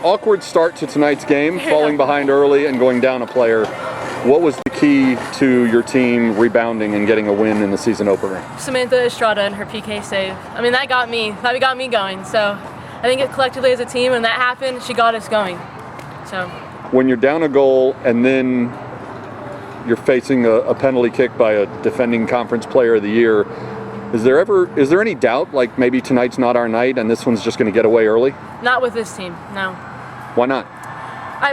awkward start to tonight's game, falling behind early and going down a player. What was the key to your team rebounding and getting a win in the season opener? Samantha Estrada and her PK save. I mean, that got me going. So I think collectively as a team, when that happened, she got us going. So when you're down a goal and then you're facing a penalty kick by a defending conference player of the year, is there any doubt, like maybe tonight's not our night and this one's just going to get away early? Not with this team, no. Why not?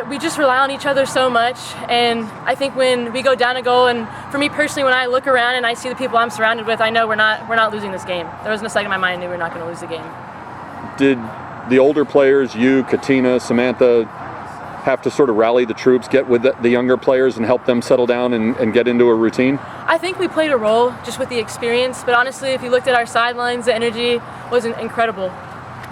We just rely on each other so much, and I think when we go down a goal, and for me personally, when I look around and I see the people I'm surrounded with, I know we're not losing this game. There wasn't a second in my mind I knew we're not going to lose the game. Did the older players, you, Katina, Samantha, have to sort of rally the troops, get with the younger players and help them settle down and get into a routine? I think we played a role just with the experience, but honestly, if you looked at our sidelines, the energy was incredible.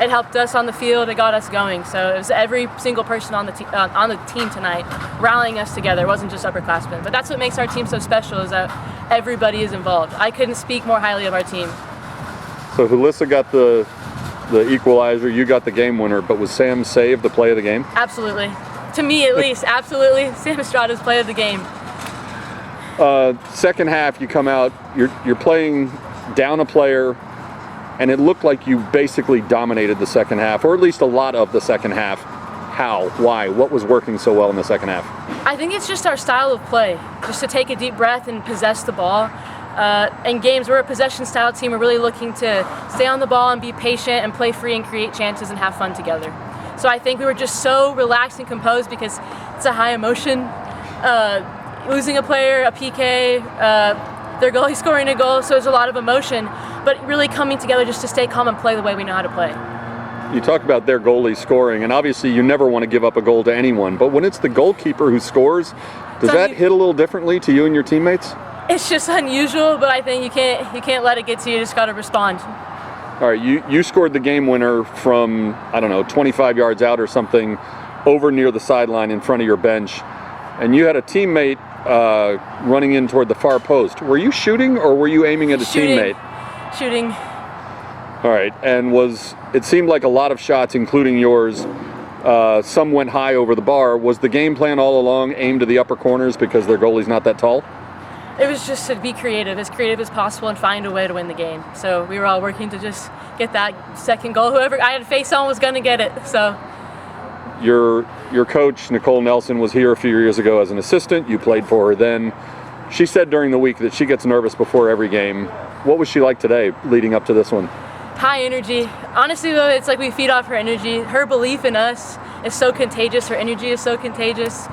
It helped us on the field, it got us going. So it was every single person on the team tonight rallying us together. It wasn't just upperclassmen. But that's what makes our team so special, is that everybody is involved. I couldn't speak more highly of our team. So Hulissa got the equalizer, you got the game winner, but was Sam Save the play of the game? Absolutely. To me at least, absolutely. Sam Estrada's play of the game. Second half, you come out, you're playing down a player, and it looked like you basically dominated the second half, or at least a lot of the second half. How? Why? What was working so well in the second half? I think it's just our style of play, just to take a deep breath and possess the ball. In games, we're a possession-style team. We're really looking to stay on the ball and be patient and play free and create chances and have fun together. So I think we were just so relaxed and composed because it's a high emotion. Losing a player, a PK, their goalie scoring a goal, so there's a lot of emotion, but really coming together just to stay calm and play the way we know how to play. You talk about their goalie scoring, and obviously you never want to give up a goal to anyone, but when it's the goalkeeper who scores, does that hit a little differently to you and your teammates? It's just unusual, but I think you can't let it get to you. You just got to respond. All right, you scored the game winner from, I don't know, 25 yards out or something, over near the sideline in front of your bench, and you had a teammate running in toward the far post. Were you shooting or were you aiming at a teammate? Shooting. All right, and it seemed like a lot of shots, including yours, some went high over the bar. Was the game plan all along aimed to the upper corners because their goalie's not that tall? It was just to be creative as possible and find a way to win the game. So we were all working to just get that second goal. Whoever I had face on was going to get it. So. Your coach, Nicole Nelson, was here a few years ago as an assistant. You played for her then. She said during the week that she gets nervous before every game. What was she like today leading up to this one? High energy. Honestly, though, it's like we feed off her energy. Her belief in us is so contagious. Her energy is so contagious.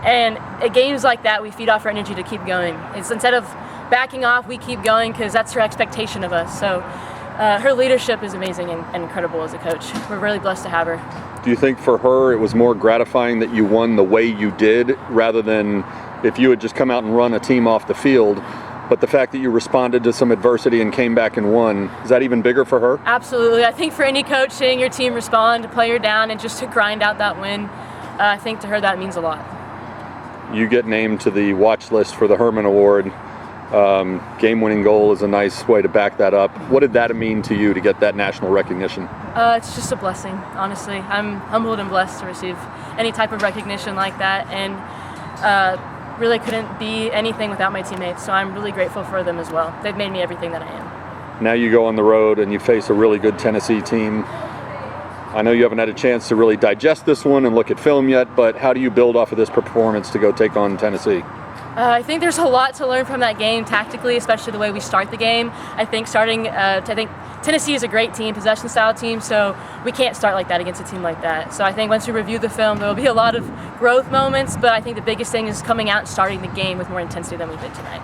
And at games like that, we feed off her energy to keep going. It's instead of backing off, we keep going because that's her expectation of us. So her leadership is amazing and incredible as a coach. We're really blessed to have her. Do you think for her it was more gratifying that you won the way you did rather than if you had just come out and run a team off the field, but the fact that you responded to some adversity and came back and won, is that even bigger for her? Absolutely. I think for any coach, seeing your team respond, to play her down, and just to grind out that win, I think to her that means a lot. You get named to the watch list for the Herman Award. Game-winning goal is a nice way to back that up. What did that mean to you to get that national recognition? It's just a blessing, honestly. I'm humbled and blessed to receive any type of recognition like that, and really couldn't be anything without my teammates, so I'm really grateful for them as well. They've made me everything that I am. Now you go on the road and you face a really good Tennessee team. I know you haven't had a chance to really digest this one and look at film yet, but how do you build off of this performance to go take on Tennessee? I think there's a lot to learn from that game tactically, especially the way we start the game. I think Tennessee is a great team, possession-style team, so we can't start like that against a team like that. So I think once we review the film, there will be a lot of growth moments, but I think the biggest thing is coming out and starting the game with more intensity than we did tonight.